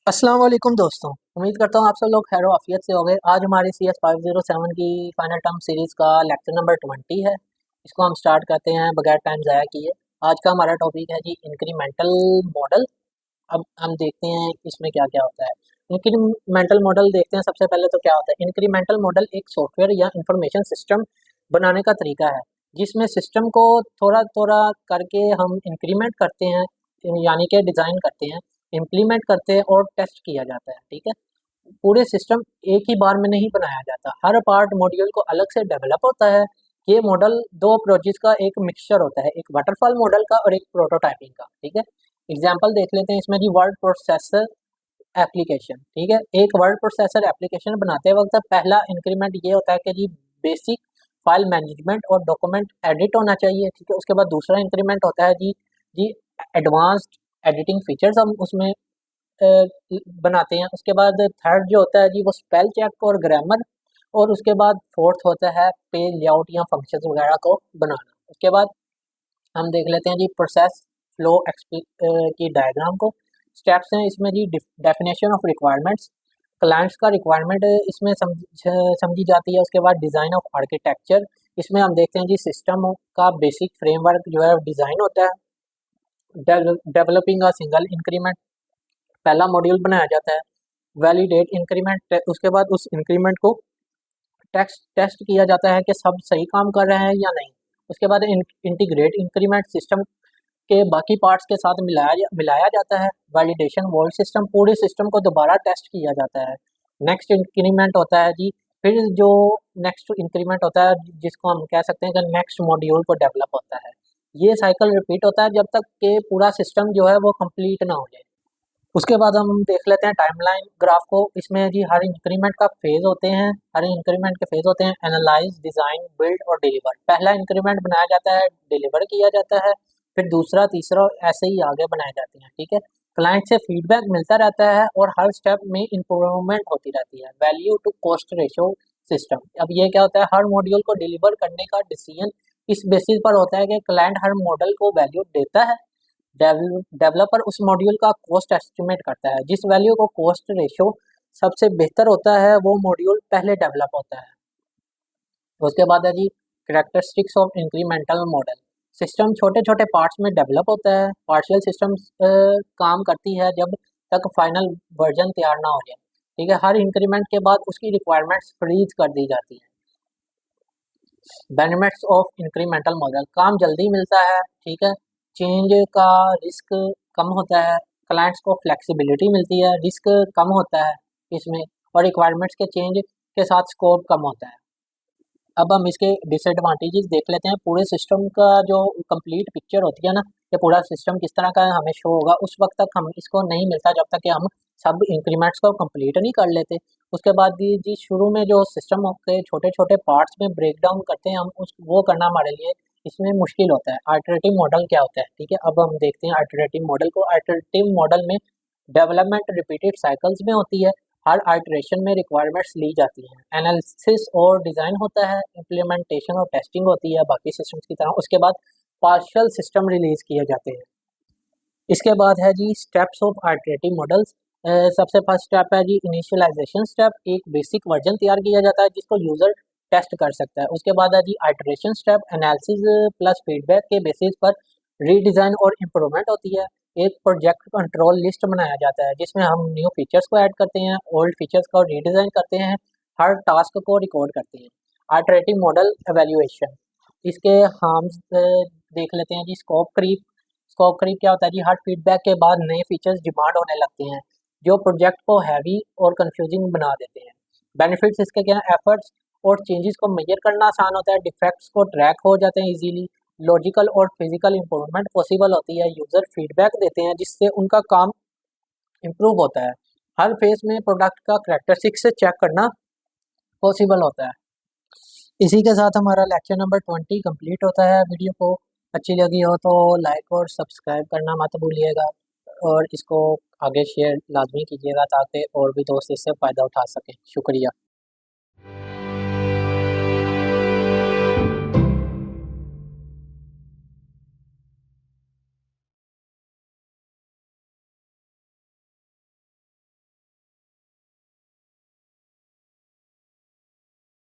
अस्सलाम वालेकुम दोस्तों। उम्मीद करता हूँ आप सब लोग खैर आफियत से हो गए। आज हमारी CS 507 की फाइनल टर्म सीरीज़ का लेक्चर नंबर 20 है। इसको हम स्टार्ट करते हैं बगैर टाइम ज़ाया किए। आज का हमारा टॉपिक है जी इंक्रीमेंटल मॉडल। अब हम देखते हैं इसमें क्या क्या होता है। इंक्रीमेंटल मॉडल देखते हैं। सबसे पहले तो क्या होता है इंक्रीमेंटल मॉडल? एक सॉफ्टवेयर या इंफॉर्मेशन सिस्टम बनाने का तरीका है जिसमें सिस्टम को थोड़ा थोड़ा करके हम इंक्रीमेंट करते हैं, यानी कि डिज़ाइन करते हैं, इम्प्लीमेंट करते हैं और टेस्ट किया जाता है। ठीक है, पूरे सिस्टम एक ही बार में नहीं बनाया जाता, हर पार्ट मॉड्यूल को अलग से डेवलप होता है। ये मॉडल दो अप्रोचेस का एक मिक्सचर होता है, एक वाटरफॉल मॉडल का और एक प्रोटोटाइपिंग का। ठीक है, एग्जांपल देख लेते हैं इसमें जी। Word processor application. ठीक है, एक वर्ड प्रोसेसर एप्लीकेशन बनाते वक्त पहला इंक्रीमेंट ये होता है कि जी बेसिक फाइल मैनेजमेंट और डॉक्यूमेंट एडिट होना चाहिए। ठीक है, उसके बाद दूसरा इंक्रीमेंट होता है जी एडवांस्ड एडिटिंग फीचर्स हम उसमें अ, बनाते हैं। उसके बाद थर्ड जो होता है जी वो स्पेल चेक और ग्रामर। और उसके बाद फोर्थ होता है पेज लेआउट या फंक्शंस वगैरह को बनाना। उसके बाद हम देख लेते हैं जी प्रोसेस फ्लो की डायग्राम को। स्टेप्स हैं इसमें जी। डेफिनेशन ऑफ रिक्वायरमेंट्स, क्लाइंट्स का रिक्वायरमेंट इसमें समझी जाती है। उसके बाद डिज़ाइन ऑफ आर्किटेक्चर, इसमें हम देखते हैं जी सिस्टम का बेसिक फ्रेमवर्क जो है डिज़ाइन होता है। डेवलपिंग अ सिंगल इंक्रीमेंट, पहला मॉड्यूल बनाया जाता है। वैलिडेट इंक्रीमेंट, उसके बाद उस इंक्रीमेंट को टेस्ट टेस्ट किया जाता है कि सब सही काम कर रहे हैं या नहीं। उसके बाद इंटीग्रेट इंक्रीमेंट, सिस्टम के बाकी पार्ट्स के साथ मिलाया जाता है। वैलिडेशन, वोल्ट सिस्टम, पूरे सिस्टम को दोबारा टेस्ट किया जाता है। नेक्स्ट इंक्रीमेंट होता है जी, फिर जो नेक्स्ट इंक्रीमेंट होता है जिसको हम कह सकते हैं कि नेक्स्ट मॉड्यूल को डेवलप होता है। ये साइकिल रिपीट होता है जब तक कि पूरा सिस्टम जो है वो कंप्लीट ना हो जाए। उसके बाद हम देख लेते हैं टाइमलाइन ग्राफ को। इसमें जी हर इंक्रीमेंट का फेज होते हैं, हर इंक्रीमेंट के फेज होते हैं। एनालाइज, डिजाइन, बिल्ड और डिलीवर। पहला इंक्रीमेंट बनाया जाता है, डिलीवर किया जाता है, फिर दूसरा, तीसरा, ऐसे ही आगे बनाए जाते हैं। ठीक है, क्लाइंट से फीडबैक मिलता रहता है और हर स्टेप में इंप्रूवमेंट होती रहती है। Value to cost ratio system, अब ये क्या होता है, हर मॉड्यूल को डिलीवर करने का डिसीजन इस बेसिस पर होता है कि क्लाइंट हर मॉडल को वैल्यू देता है। डेवलपर उस मॉड्यूल का कॉस्ट एस्टिमेट करता है। जिस वैल्यू को कॉस्ट रेशो सबसे बेहतर होता है वो मॉड्यूल पहले डेवलप होता है। उसके बाद है जी characteristics of incremental model. System छोटे छोटे पार्ट्स में डेवलप होता है। पार्शियल सिस्टम काम करती है जब तक फाइनल वर्जन तैयार ना हो जाए। ठीक है, हर इंक्रीमेंट के बाद उसकी रिक्वायरमेंट्स फ्रीज कर दी जाती है। बेनिफिट्स ऑफ इंक्रीमेंटल मॉडल, काम जल्दी मिलता है। ठीक है, चेंज का रिस्क कम होता है। क्लाइंट्स को फ्लेक्सिबिलिटी मिलती है, रिस्क कम होता है इसमें। और रिक्वायरमेंट्स के चेंज के साथ स्कोप कम होता है। अब हम इसके डिसएडवांटेजेस देख लेते हैं। पूरे सिस्टम का जो कंप्लीट पिक्चर होती है ना, कि पूरा सिस्टम किस तरह का हमें शो होगा, उस वक्त तक हम इसको नहीं मिलता जब तक कि हम सब इंक्रीमेंट्स को कंप्लीट नहीं कर लेते। उसके बाद भी जी शुरू में जो सिस्टम के छोटे छोटे पार्ट्स में ब्रेक डाउन करते हैं हम, उस वो करना हमारे लिए इसमें मुश्किल होता है। अल्टरनेटिव मॉडल क्या होता है? ठीक है, अब हम देखते हैं अल्टरनेटिव मॉडल को। अल्टरनेटिव मॉडल में डेवलपमेंट रिपीटेड साइकिल्स में होती है। हर आइटरेशन में रिक्वायरमेंट्स ली जाती हैं। एनालिसिस और डिज़ाइन होता है। इम्प्लीमेंटेशन और टेस्टिंग होती है बाकी सिस्टम्स की तरह। उसके बाद पार्शियल सिस्टम रिलीज किए जाते हैं। इसके बाद है जी स्टेप्स ऑफ आइटरेटिव मॉडल्स। सबसे फर्स्ट स्टेप है जी इनिशियलाइजेशन स्टेप। एक बेसिक वर्जन तैयार किया जाता है जिसको यूज़र टेस्ट कर सकता है। उसके बाद है जी iteration step, analysis plus feedback के बेसिस पर रीडिज़ाइन और इम्प्रूवमेंट होती है। एक प्रोजेक्ट कंट्रोल लिस्ट बनाया जाता है जिसमें हम न्यू फीचर्स को ऐड करते हैं, ओल्ड फीचर्स को रीडिज़ाइन करते हैं, हर टास्क को रिकॉर्ड करते हैं। आइटरेटिव मॉडल एवेल्यूएशन, इसके हार्म्स देख लेते हैं जी। Scope creep. स्कोप क्रीप क्या होता है जी, हर फीडबैक के बाद नए फीचर्स डिमांड होने लगते हैं जो प्रोजेक्ट को हैवी और कंफ्यूजिंग बना देते हैं। बेनिफिट्स इसके क्या हैं? एफर्ट्स और चेंजेस को मेजर करना आसान होता है। डिफेक्ट्स को ट्रैक हो जाते हैं इजीली। लॉजिकल और फिजिकल इंप्रूवमेंट पॉसिबल होती है। यूज़र फीडबैक देते हैं जिससे उनका काम इम्प्रूव होता है। हर फेज में प्रोडक्ट का करेक्टरिस्टिक्स से चेक करना पॉसिबल होता है। इसी के साथ हमारा लेक्चर नंबर 20 कंप्लीट होता है। वीडियो को अच्छी लगी हो तो लाइक और सब्सक्राइब करना मत भूलिएगा, और इसको आगे शेयर लाजमी कीजिएगा ताकि और भी दोस्त इससे फ़ायदा उठा सकें। शुक्रिया।